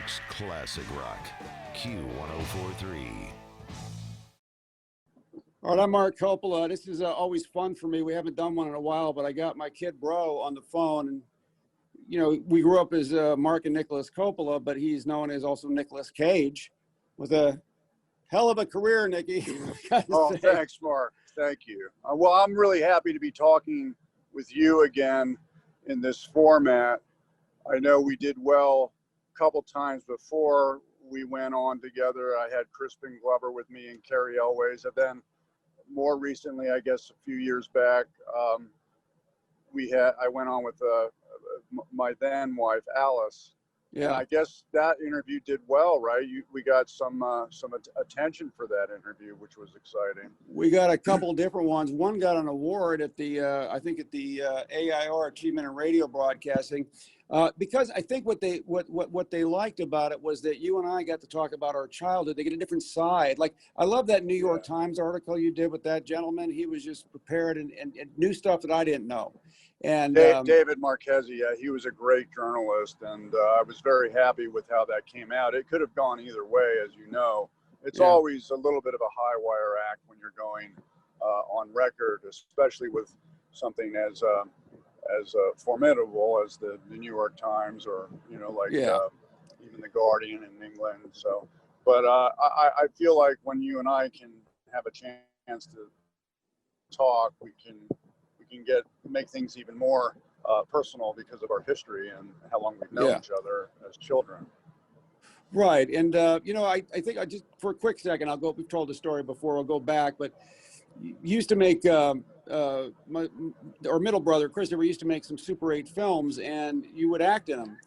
York's classic rock, Q1043. All right, I'm Marc Coppola. This is always fun for me. We haven't done one in a while, but I got my kid Bro on the phone. And, you know, we grew up as Marc and Nicolas Coppola, but he's known as also Nicolas Cage with a hell of a career, Nicky. Oh, thanks, Marc. Thank you. Well, I'm really happy to be talking with you again in this format. I know we did well a couple times before we went on together. I had Crispin Glover with me and Carrie Elways, and then more recently, I guess a few years back, I went on with my then wife Alice. Yeah, and I guess that interview did well, right? We got some attention for that interview, which was exciting. we got a couple different ones. One got an award at the I think at the AIR Achievement in Radio Broadcasting, because I think what they liked about it was that you and I got to talk about our childhood. They get a different side. Like, I love that New York Times article you did with that gentleman. He was just prepared and knew stuff that I didn't know. And David Marchesi, yeah, he was a great journalist, and I was very happy with how that came out. It could have gone either way, as you know. It's always a little bit of a high wire act when you're going on record, especially with something as formidable as the New York Times, or even the Guardian in England. So, but I feel like when you and I can have a chance to talk, we can make things even more personal because of our history and how long we've known each other as children. Right. And, I think I just, for a quick second, we've told the story before, I'll go back, but you used to make, our middle brother, Christopher, used to make some Super 8 films, and you would act in them.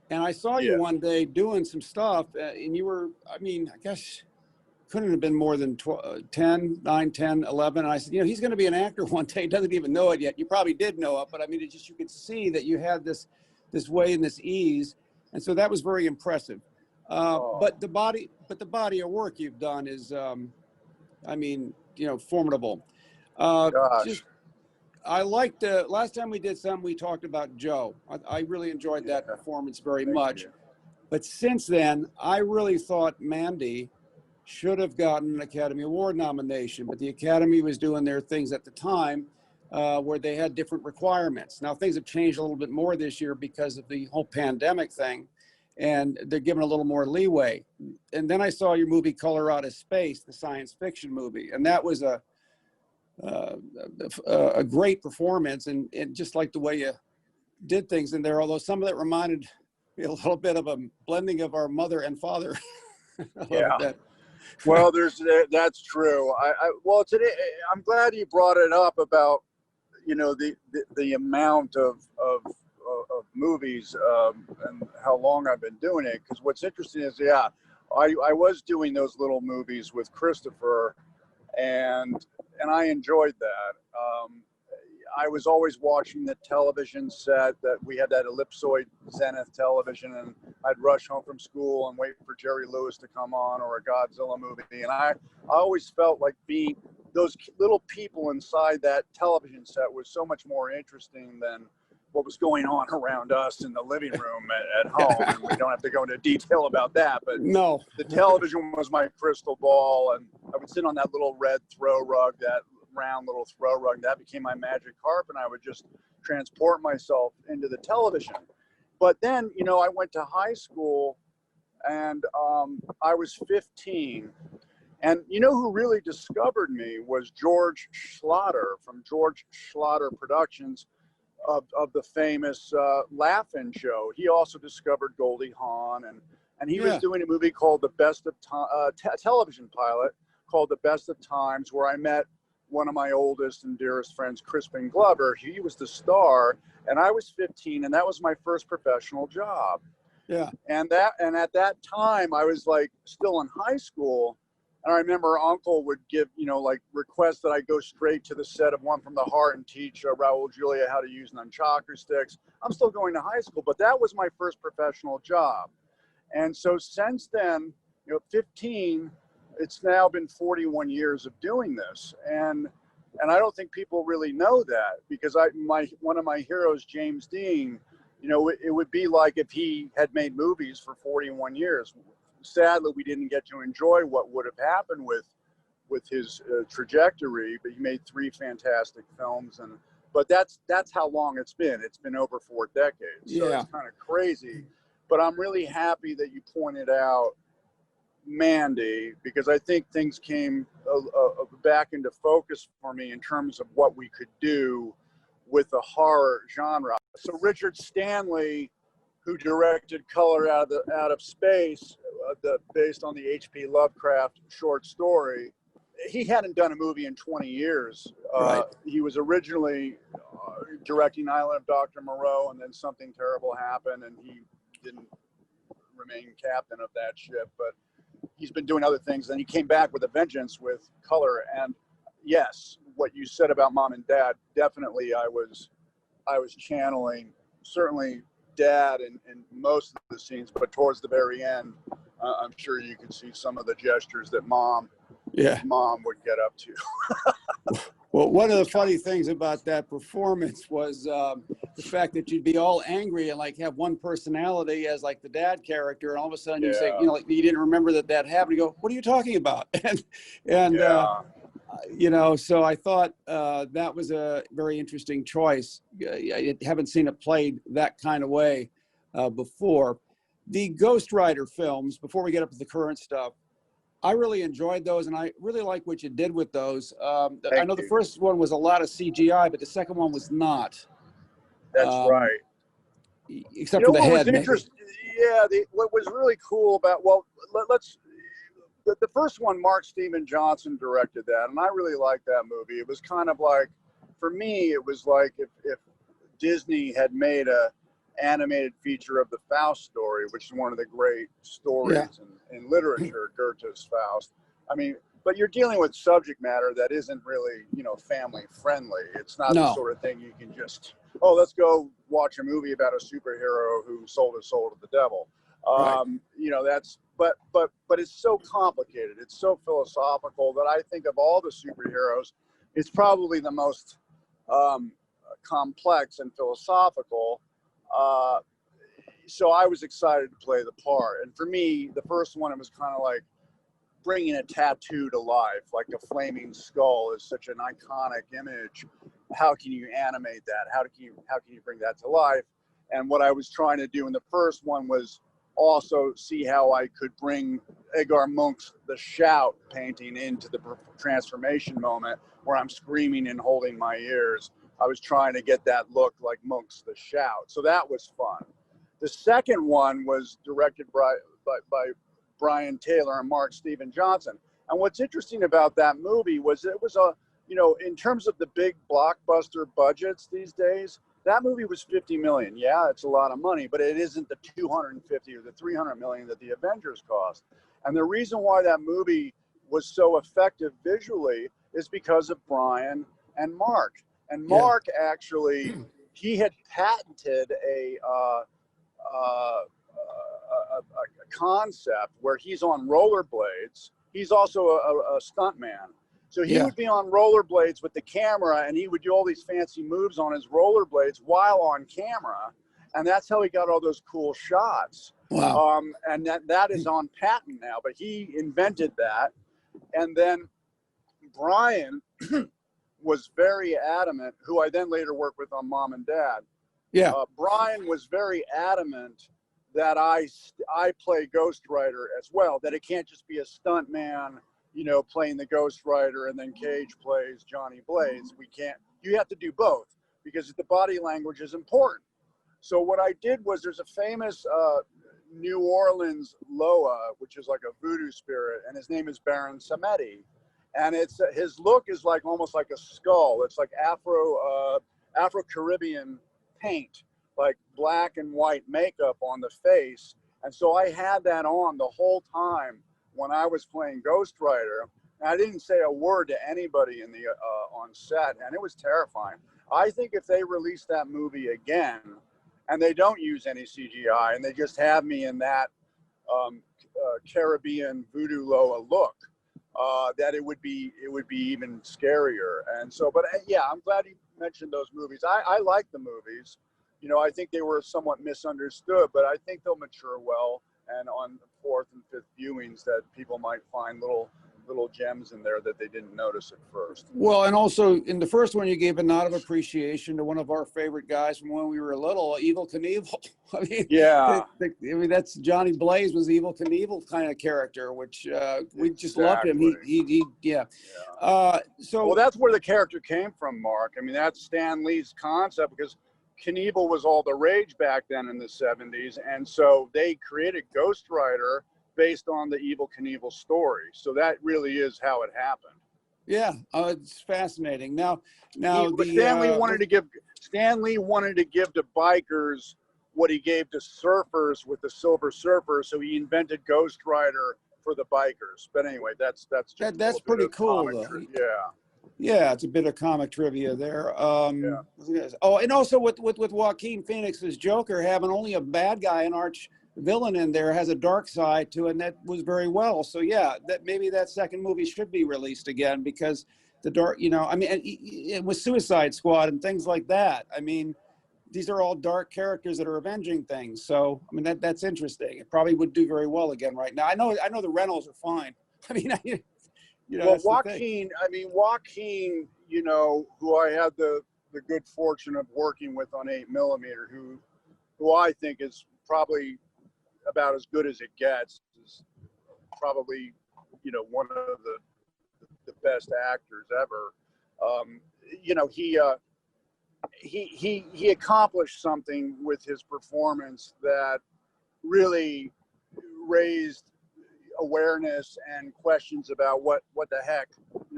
And I saw you one day doing some stuff, and you were, I guess, couldn't have been more than 10, 9, 10, 11. And I said, he's going to be an actor one day. He doesn't even know it yet. You probably did know it, but it just, you could see that you had this way and this ease. And so that was very impressive. But the body of work you've done is, formidable. I liked last time we did something, we talked about Joe. I really enjoyed that performance very much. But since then, I really thought Mandy should have gotten an Academy Award nomination, but the Academy was doing their things at the time where they had different requirements. Now, things have changed a little bit more this year because of the whole pandemic thing, and they're given a little more leeway. And then I saw your movie Color Out of Space, the science fiction movie, and that was a great performance, and just like the way you did things in there, although some of it reminded me a little bit of a blending of our mother and father. Well, that's true. Today I'm glad you brought it up about the amount of movies and how long I've been doing it. Because what's interesting is I was doing those little movies with Christopher, and I enjoyed that. I was always watching the television set that we had, that ellipsoid Zenith television, and I'd rush home from school and wait for Jerry Lewis to come on, or a Godzilla movie. And I always felt like being those little people inside that television set was so much more interesting than what was going on around us in the living room at home. And we don't have to go into detail about that, but no, the television was my crystal ball, and I would sit on that little red throw rug, that round little throw rug. That became my magic carpet, and I would just transport myself into the television. But then, I went to high school, and I was 15. And who really discovered me was George Schlatter from George Schlatter Productions of the famous Laugh-In show. He also discovered Goldie Hawn, and he was doing a movie called The Best of television pilot called The Best of Times, where I met one of my oldest and dearest friends, Crispin Glover. He was the star, and I was 15, and that was my first professional job. Yeah. And at that time, I was like still in high school, and I remember Uncle would give, requests that I go straight to the set of One from the Heart and teach Raul Julia how to use nunchaku sticks. I'm still going to high school, but that was my first professional job. And so since then, 15, it's now been 41 years of doing this. And I don't think people really know that, because one of my heroes, James Dean, you know, it would be like if he had made movies for 41 years. Sadly, we didn't get to enjoy what would have happened with his trajectory, but he made 3 fantastic films. But that's how long it's been. It's been over 4 decades. So Yeah. it's kind of crazy. But I'm really happy that you pointed out Mandy, because I think things came back into focus for me in terms of what we could do with the horror genre. So Richard Stanley, who directed Color Out of Space, based on the H.P. Lovecraft short story, he hadn't done a movie in 20 years. Right. He was originally directing Island of Dr. Moreau, and then something terrible happened, and he didn't remain captain of that ship. But he's been doing other things. Then he came back with a vengeance with Color. And yes, what you said about Mom and Dad, definitely I was channeling, certainly Dad in most of the scenes, but towards the very end, I'm sure you could see some of the gestures that Mom would get up to. Well, one of the funny things about that performance was the fact that you'd be all angry and like have one personality as like the dad character, and all of a sudden you say, you know, like you didn't remember that happened. You go, what are you talking about? and you know, so I thought that was a very interesting choice. I haven't seen it played that kind of way before. The Ghost Rider films, before we get up to the current stuff, I really enjoyed those, and I really like what you did with those. I know the first one was a lot of CGI, but the second one was not. That's right. Except for the head. What was really cool about, the first one, Mark Steven Johnson directed that, and I really liked that movie. It was kind of like, for me, it was like if Disney had made a animated feature of the Faust story, which is one of the great stories in literature, Goethe's Faust. I mean, but you're dealing with subject matter that isn't really, you know, family friendly. It's not the sort of thing you can just, let's go watch a movie about a superhero who sold his soul to the devil. You know, that's, but it's so complicated. It's so philosophical that I think of all the superheroes, it's probably the most complex and philosophical. So I was excited to play the part. And for me, the first one, it was kind of like bringing a tattoo to life, like a flaming skull is such an iconic image. How can you animate that? How can you bring that to life? And what I was trying to do in the first one was also see how I could bring Edgar Munch's The Shout painting into the transformation moment where I'm screaming and holding my ears. I was trying to get that look like Munch's The Shout. So that was fun. The second one was directed by Brian Taylor and Mark Steven Johnson. And what's interesting about that movie was it was in terms of the big blockbuster budgets these days, that movie was 50 million. Yeah, it's a lot of money, but it isn't the 250 or the 300 million that the Avengers cost. And the reason why that movie was so effective visually is because of Brian and Mark. And Mark actually, he had patented a concept where he's on rollerblades. He's also a stuntman. So he would be on rollerblades with the camera, and he would do all these fancy moves on his rollerblades while on camera. And that's how he got all those cool shots. Wow. And that is on patent now, but he invented that. And then Brian was very adamant, who I then later worked with on Mom and Dad. Yeah. Brian was very adamant that I play Ghost Rider as well, that it can't just be a stunt man, playing the Ghost Rider and then Cage plays Johnny Blaze. You have to do both because the body language is important. So what I did was there's a famous New Orleans Loa, which is like a voodoo spirit, and his name is Baron Samedi. And his look is like almost like a skull. It's like Afro-Caribbean paint, like black and white makeup on the face. And so I had that on the whole time when I was playing Ghost Rider. And I didn't say a word to anybody in the on set, and it was terrifying. I think if they release that movie again, and they don't use any CGI, and they just have me in that Caribbean voodoo Loa look, that it would be even scarier. And so, but yeah, I'm glad you mentioned those movies. I like the movies. I think they were somewhat misunderstood, but I think they'll mature well. And on the fourth and fifth viewings, that people might find little gems in there that they didn't notice at first. Well, and also in the first one, you gave a nod of appreciation to one of our favorite guys from when we were little, Evel Knievel. I mean, Yeah. That's Johnny Blaze was the Evel Knievel kind of character, which we just loved him. Yeah. So well, that's where the character came from, Mark. I mean, that's Stan Lee's concept, because Knievel was all the rage back then in the 70s, and so they created Ghost Rider based on the Evel Knievel story. So that really is how it happened. Yeah, it's fascinating. Now, Stan Lee wanted to give to bikers what he gave to surfers with the Silver Surfer, so he invented Ghost Rider for the bikers. But anyway, that's pretty cool, though. Yeah, it's a bit of comic trivia there. Yeah. Oh, and also with Joaquin Phoenix's Joker having only a bad guy, an arch villain in there, has a dark side to it, and that was very well. So yeah, that maybe that second movie should be released again, because the dark, I mean, and with Suicide Squad and things like that. I mean, these are all dark characters that are avenging things. So I mean, that's interesting. It probably would do very well again right now. I know the rentals are fine. I mean, well, Joaquin, who I had the good fortune of working with on 8mm, who I think is probably about as good as it gets, is probably, one of the best actors ever. He accomplished something with his performance that really raised awareness and questions about what the heck,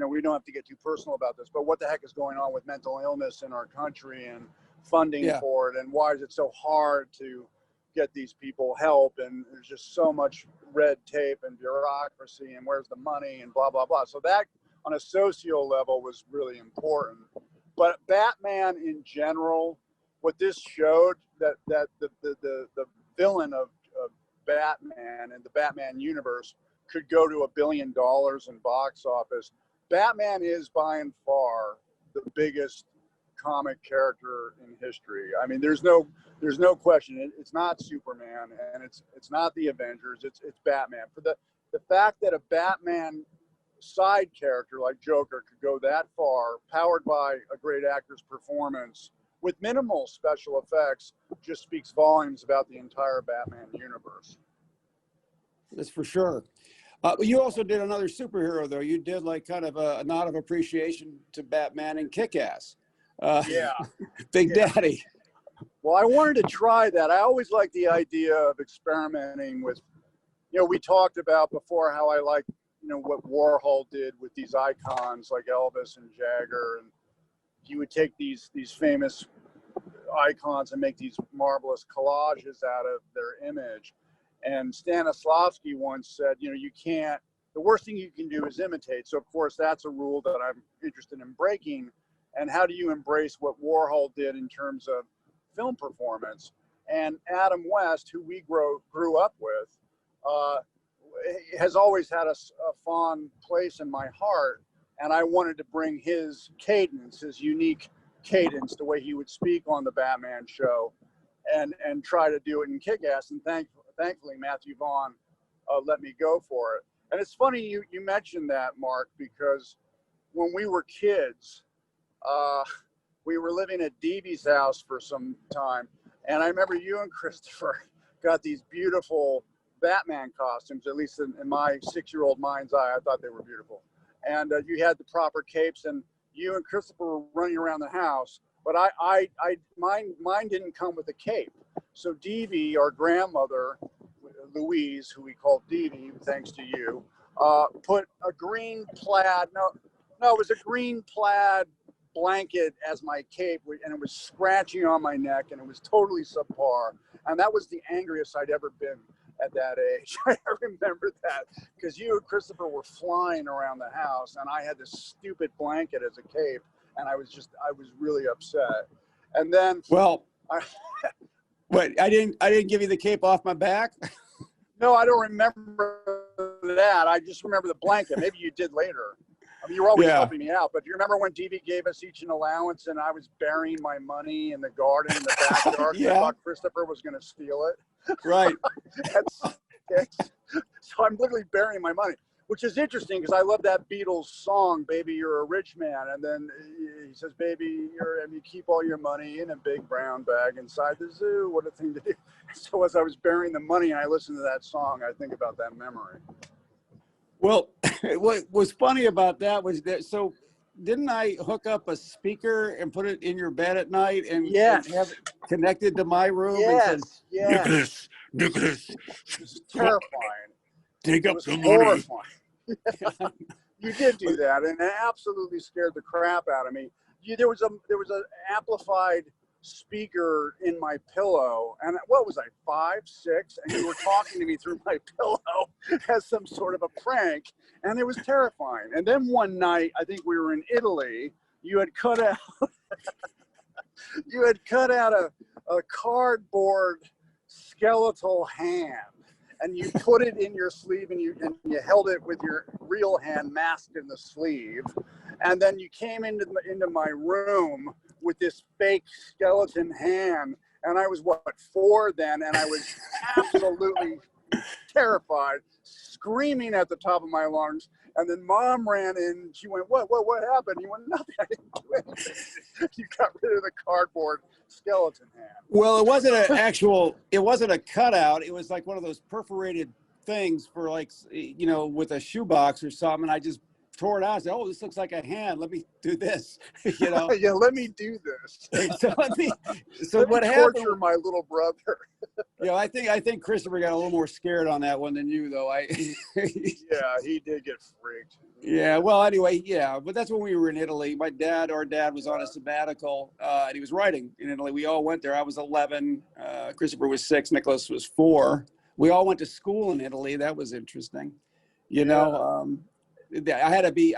we don't have to get too personal about this, but what the heck is going on with mental illness in our country, and funding for it, and why is it so hard to get these people help, and there's just so much red tape and bureaucracy, and where's the money, and blah blah blah. So that on a socio level was really important. But Batman in general, what this showed, that the villain of Batman and the Batman universe could go to $1 billion in box office. Batman is by and far the biggest comic character in history. I mean, there's no question. It's not Superman, and it's not the Avengers. It's Batman. For the fact that a Batman side character like Joker could go that far, powered by a great actor's performance with minimal special effects, just speaks volumes about the entire Batman universe. That's for sure. You also did another superhero, though. You did like kind of a nod of appreciation to Batman and Kick-Ass. Big Daddy. Well, I wanted to try that. I always like the idea of experimenting with, we talked about before how I like, what Warhol did with these icons like Elvis and Jagger, and he would take these famous icons and make these marvelous collages out of their image. And Stanislavski once said, the worst thing you can do is imitate. So of course that's a rule that I'm interested in breaking. And how do you embrace what Warhol did in terms of film performance? And Adam West, who we grew up with, has always had a fond place in my heart. And I wanted to bring his cadence, his unique cadence, the way he would speak on the Batman show, and try to do it in Kick-Ass. And thankfully, Matthew Vaughn let me go for it. And it's funny you mentioned that, Mark, because when we were kids, we were living at Deevy's house for some time. And I remember you and Christopher got these beautiful Batman costumes, at least in my 6-year-old mind's eye. I thought they were beautiful. And you had the proper capes, and you and Christopher were running around the house. But mine didn't come with a cape. So Deevy, our grandmother, Louise, who we called Deevy, thanks to you, put a green plaid, it was a green plaid blanket as my cape, and it was scratching on my neck, and it was totally subpar. And that was the angriest I'd ever been at that age. I remember that, because you and Christopher were flying around the house, and I had this stupid blanket as a cape, and I was really upset. And then, well, what, I didn't give you the cape off my back? No, I don't remember that. I just remember the blanket. Maybe you did later. I mean, you were always Yeah. helping me out, but do you remember when DV gave us each an allowance and I was burying my money in the garden in the backyard? Yeah. I thought Christopher was going to steal it. Right. So I'm literally burying my money, which is interesting because I love that Beatles song, "Baby, You're a Rich Man," and then he says, "Baby, you keep all your money in a big brown bag inside the zoo." What a thing to do! So as I was burying the money and I listened to that song, I think about that memory. Well, what was funny about that was that, so didn't I hook up a speaker and put it in your bed at night and have it connected to my room and said, yes. Nicholas, It was terrifying. take It up was the money. horrifying. You did do that, and it absolutely scared the crap out of me. There was a amplified speaker in my pillow, and what was I, 5, 6, and you were talking to me through my pillow as some sort of a prank, and it was terrifying. And then one night, I think we were in Italy, you had cut out a cardboard skeletal hand, and you put it in your sleeve, and you held it with your real hand masked in the sleeve, and then you came into my room with this fake skeleton hand, and I was 4 then, and I was absolutely terrified, screaming at the top of my lungs. And then Mom ran in. She went, what happened? You went, nothing. I didn't do anything. You got rid of the cardboard skeleton hand. Well, it wasn't a cutout. It was like one of those perforated things for, like, with a shoebox or something. I just tore it out. I said, "Oh, this looks like a hand. Let me do this." Yeah, let me do this. So what happened? Torture my little brother. I think Christopher got a little more scared on that one than you, though. Yeah, he did get freaked. Yeah. Well, anyway, yeah. But that's when we were in Italy. Our dad was on a sabbatical, and he was writing in Italy. We all went there. I was 11. Christopher was 6. Nicholas was 4. We all went to school in Italy. That was interesting. I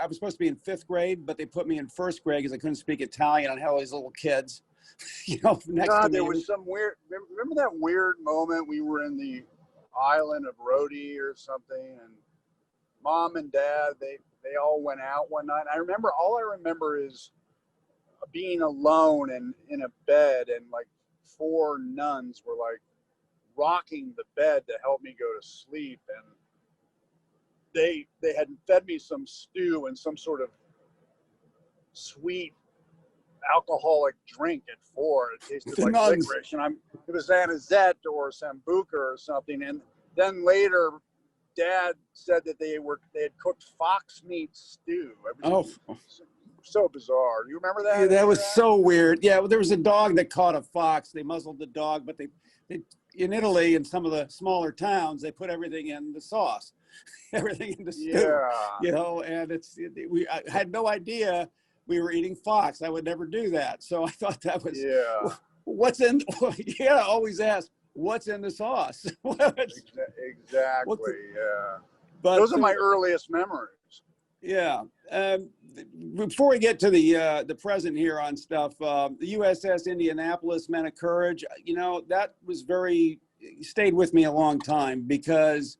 was supposed to be in 5th grade, but they put me in 1st grade because I couldn't speak Italian. I had all these little kids, next to me. There was some weird, remember that weird moment we were in the island of Rodi or something, and Mom and Dad, they all went out one night. All I remember is being alone and in a bed, and like 4 nuns were like rocking the bed to help me go to sleep, and they had fed me some stew and some sort of sweet alcoholic drink at 4. It tasted like licorice, and it was anisette or sambuca or something. And then later, Dad said that they had cooked fox meat stew. It was so bizarre. You remember that? Yeah, that was so weird. Yeah, well, there was a dog that caught a fox. They muzzled the dog, but they in Italy, in some of the smaller towns, they put everything in the sauce. Everything in the stew, and I had no idea we were eating fox. I would never do that. So I thought that was, what's in, you gotta always ask, what's in the sauce? Exactly, But those are my earliest memories. Yeah. Before we get to the present here on stuff, the USS Indianapolis, Men of Courage, that was stayed with me a long time because,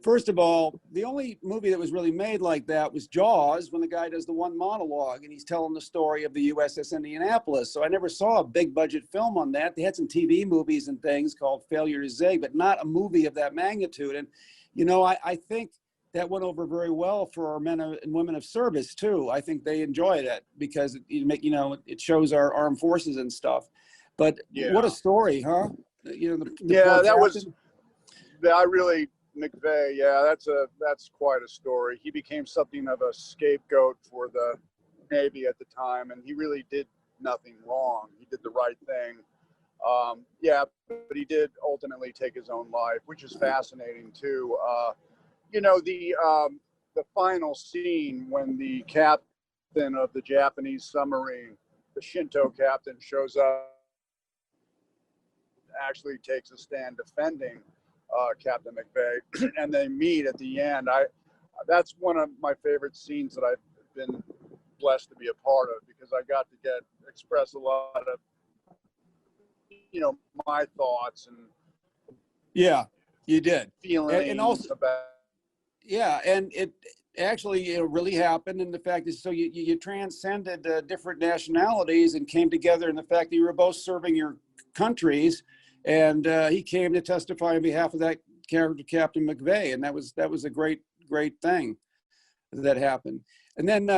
first of all, the only movie that was really made like that was Jaws, when the guy does the one monologue and he's telling the story of the USS Indianapolis. So I never saw a big budget film on that. They had some TV movies and things called Failure to Zig, but not a movie of that magnitude. And, I think that went over very well for our men and women of service too. I think they enjoyed it because it shows our armed forces and stuff. But what a story, huh? McVeigh, that's quite a story. He became something of a scapegoat for the Navy at the time, and he really did nothing wrong. He did the right thing. But he did ultimately take his own life, which is fascinating too. The final scene when the captain of the Japanese submarine, the Shinto captain, shows up, actually takes a stand defending Captain McVeigh, and they meet at the end. That's one of my favorite scenes that I've been blessed to be a part of, because I got to express a lot of my thoughts and you did feelings and also about. Yeah, and actually it really happened. And the fact is, so you transcended different nationalities and came together in the fact that you were both serving your countries. And he came to testify on behalf of that character, Captain McVeigh. And that was a great thing that happened. And then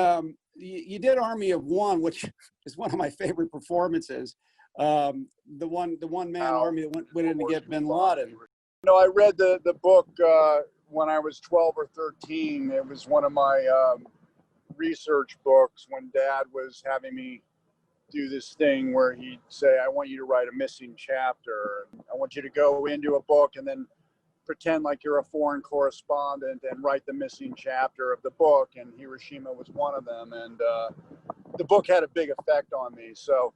you did Army of One, which is one of my favorite performances. The one man army that went in to get Bin Laden. No, I read the book when I was 12 or 13. It was one of my research books when Dad was having me do this thing where he'd say, I want you to write a missing chapter. I want you to go into a book and then pretend like you're a foreign correspondent and write the missing chapter of the book. And Hiroshima was one of them. And the book had a big effect on me. So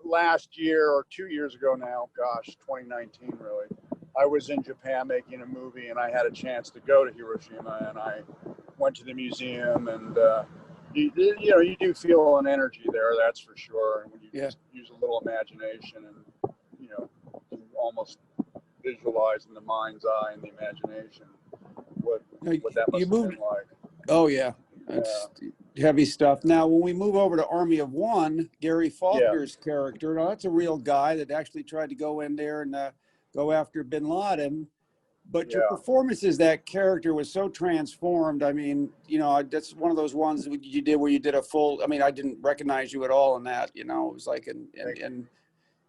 last year or 2 years ago now, gosh, 2019 really, I was in Japan making a movie and I had a chance to go to Hiroshima and I went to the museum and you do feel an energy there, that's for sure. And when you just use a little imagination and, you almost visualize in the mind's eye and the imagination what that must have been like. Oh, yeah. It's heavy stuff. Now, when we move over to Army of One, Gary Faulkner's character, now that's a real guy that actually tried to go in there and go after Bin Laden. But your performance as that character was so transformed. I mean, that's one of those ones that you did where you did a full, I mean, I didn't recognize you at all in that, it was like,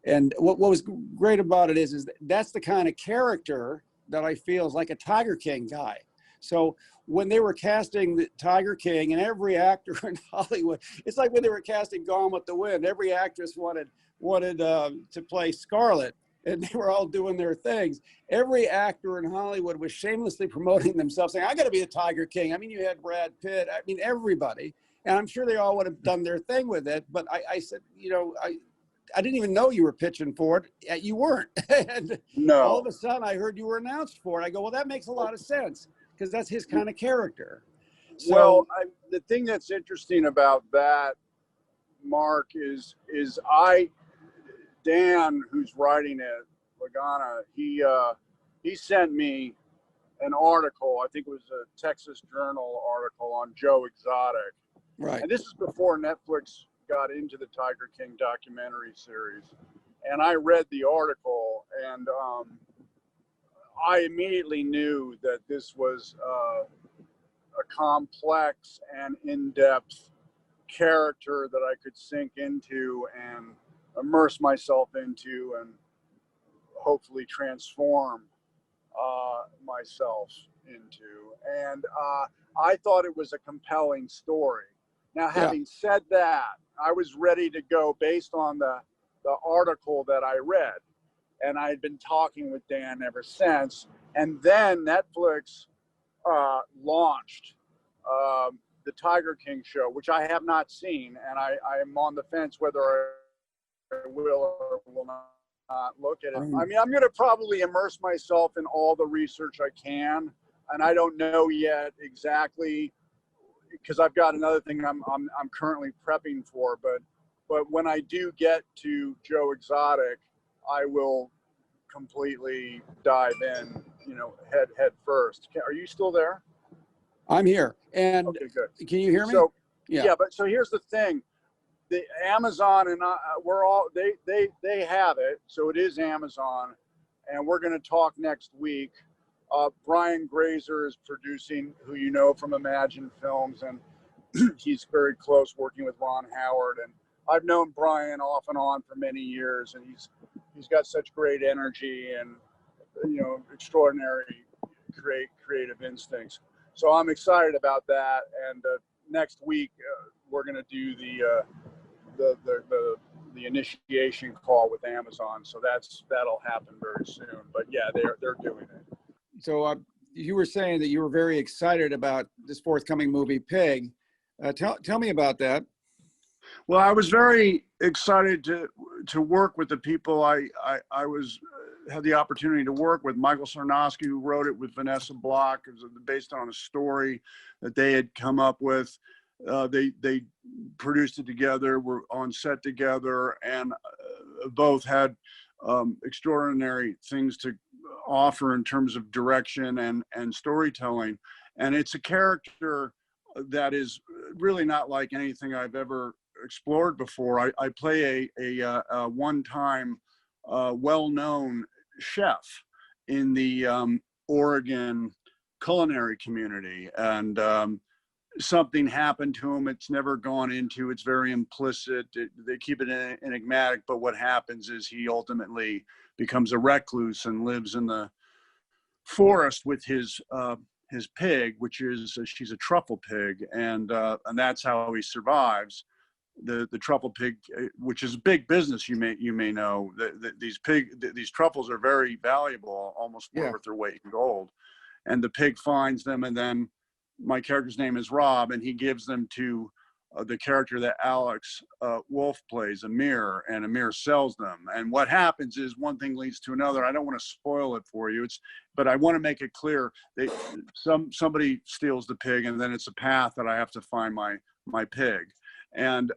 and what was great about it is that's the kind of character that I feel is like a Tiger King guy. So when they were casting the Tiger King, and every actor in Hollywood, it's like when they were casting Gone with the Wind, every actress wanted to play Scarlett, and they were all doing their things. Every actor in Hollywood was shamelessly promoting themselves, saying, I got to be the Tiger King. I mean, you had Brad Pitt, I mean, everybody. And I'm sure they all would have done their thing with it. But I said, I didn't even know you were pitching for it. You weren't. And no. All of a sudden I heard you were announced for it. I go, well, that makes a lot of sense because that's his kind of character. So, well, the thing that's interesting about that, Mark, is Dan, who's writing it, Lagana, he sent me an article. I think it was a Texas Journal article on Joe Exotic. Right. And this is before Netflix got into the Tiger King documentary series. And I read the article and I immediately knew that this was a complex and in-depth character that I could sink into and immerse myself into and hopefully transform myself into. And I thought it was a compelling story. Now, having said that, I was ready to go based on the article that I read. And I had been talking with Dan ever since. And then Netflix launched the Tiger King show, which I have not seen. And I am on the fence whether I will or will not look at it. I mean, I'm going to probably immerse myself in all the research I can. And I don't know yet exactly, because I've got another thing I'm currently prepping for. But when I do get to Joe Exotic, I will completely dive in, head first. Are you still there? I'm here. And okay, good. Can you hear me? So, but so here's the thing. The Amazon and we're all, they have it. So it is Amazon. And we're going to talk next week. Brian Grazer is producing, who you know from Imagine Films, and he's very close working with Ron Howard. And I've known Brian off and on for many years, and he's got such great energy and extraordinary creative instincts. So I'm excited about that. And next week we're going to do the initiation call with Amazon. So that'll happen very soon. But yeah, they're doing it. So you were saying that you were very excited about this forthcoming movie, Pig. Tell me about that. Well, I was very excited to work with the people I had the opportunity to work with. Michael Sarnowski, who wrote it with Vanessa Block. It was based on a story that they had come up with. They produced it together, were on set together, and both had extraordinary things to offer in terms of direction and storytelling. And it's a character that is really not like anything I've ever explored before. I play a one-time well-known chef in the Oregon culinary community, and something happened to him. It's never gone into. It's very implicit. They keep it enigmatic. But what happens is he ultimately becomes a recluse and lives in the forest with his pig, which is she's a truffle pig, and that's how he survives. The truffle pig, which is big business, you may know that these truffles are very valuable, almost worth their weight in gold. And the pig finds them, and then my character's name is Rob, and he gives them to the character that Alex Wolf plays, Amir, and Amir sells them. And what happens is one thing leads to another. I don't want to spoil it for you, but I want to make it clear that somebody steals the pig, and then it's a path that I have to find my pig. And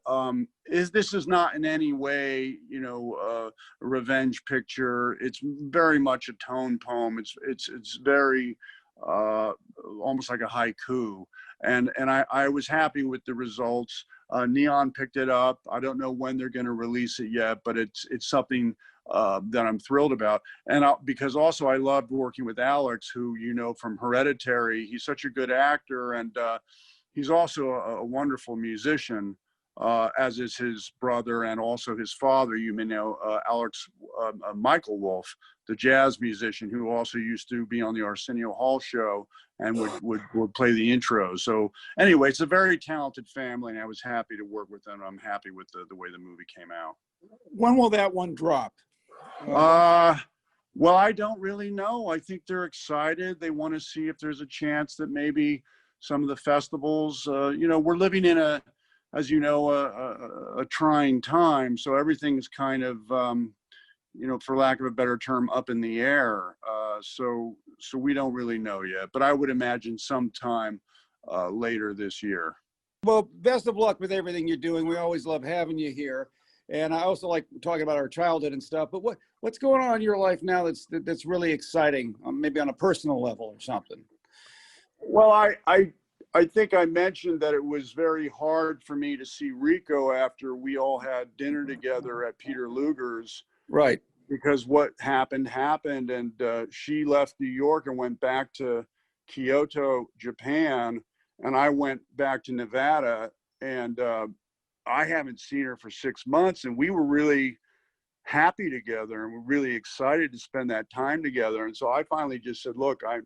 this is not in any way, a revenge picture. It's very much a tone poem. It's very almost like a haiku. And I was happy with the results. Neon picked it up. I don't know when they're going to release it yet, but it's something that I'm thrilled about. And because also I loved working with Alex, who from Hereditary. He's such a good actor, and he's also a wonderful musician. As is his brother and also his father. You may know Alex Michael Wolf, the jazz musician who also used to be on the Arsenio Hall show and would play the intro. So anyway, it's a very talented family, and I was happy to work with them. I'm happy with the way the movie came out. When will that one drop? Well, I don't really know. I think they're excited. They want to see if there's a chance that maybe some of the festivals, we're living in a trying time. So everything's kind of, for lack of a better term, up in the air. So we don't really know yet, but I would imagine sometime later this year. Well, best of luck with everything you're doing. We always love having you here. And I also like talking about our childhood and stuff, but what's going on in your life now that's really exciting, maybe on a personal level or something? Well, I think I mentioned that it was very hard for me to see Rico after we all had dinner together at Peter Luger's. Right. Because what happened, and she left New York and went back to Kyoto, Japan, and I went back to Nevada, and I haven't seen her for 6 months, and we were really happy together, and we're really excited to spend that time together. And so I finally just said, look, I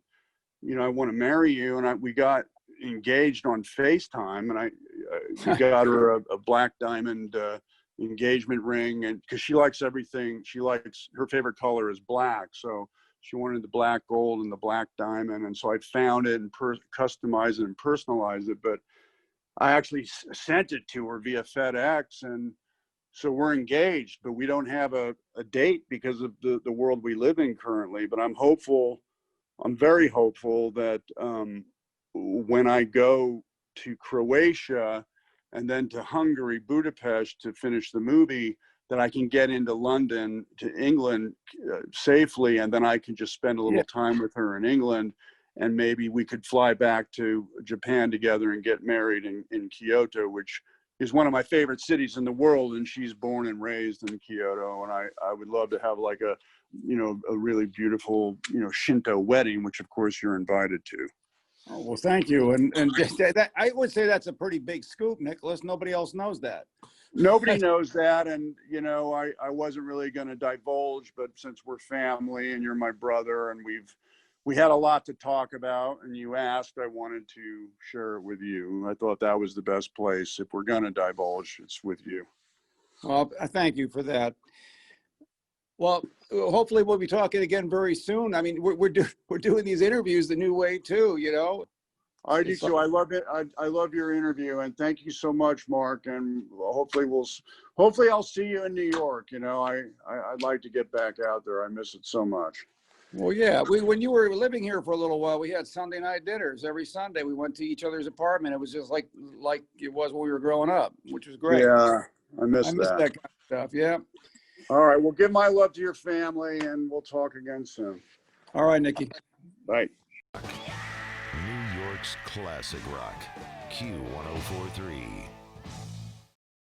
want to marry you, and we got engaged on FaceTime, and I got her a black diamond engagement ring, and because she likes everything, her favorite color is black, so she wanted the black gold and the black diamond, and so I found it and customized it and personalized it. But I actually sent it to her via FedEx, and so we're engaged, but we don't have a date because of the world we live in currently. But I'm very hopeful that when I go to Croatia and then to Hungary, Budapest, to finish the movie, that I can get into London to England safely, and then I can just spend a little time with her in England, and maybe we could fly back to Japan together and get married in Kyoto, which is one of my favorite cities in the world, and she's born and raised in Kyoto, and I would love to have like a really beautiful, Shinto wedding, which of course you're invited to. Oh, well, thank you. And just that, I would say that's a pretty big scoop, Nicholas. Nobody else knows that. Nobody knows that. And, I wasn't really going to divulge, but since we're family and you're my brother, and we had a lot to talk about, and you asked, I wanted to share it with you. I thought that was the best place. If we're going to divulge, it's with you. Well, I thank you for that. Well, hopefully we'll be talking again very soon. I mean, we're doing these interviews the new way too, I do too. I love it. I love your interview, and thank you so much, Mark. And hopefully I'll see you in New York. I'd like to get back out there. I miss it so much. Well, yeah. When you were living here for a little while, we had Sunday night dinners every Sunday. We went to each other's apartment. It was just like it was when we were growing up, which was great. Yeah, I miss that kind of stuff. Yeah. All right. Well, give my love to your family, and we'll talk again soon. All right, Nikki. Bye. New York's classic rock. Q1043.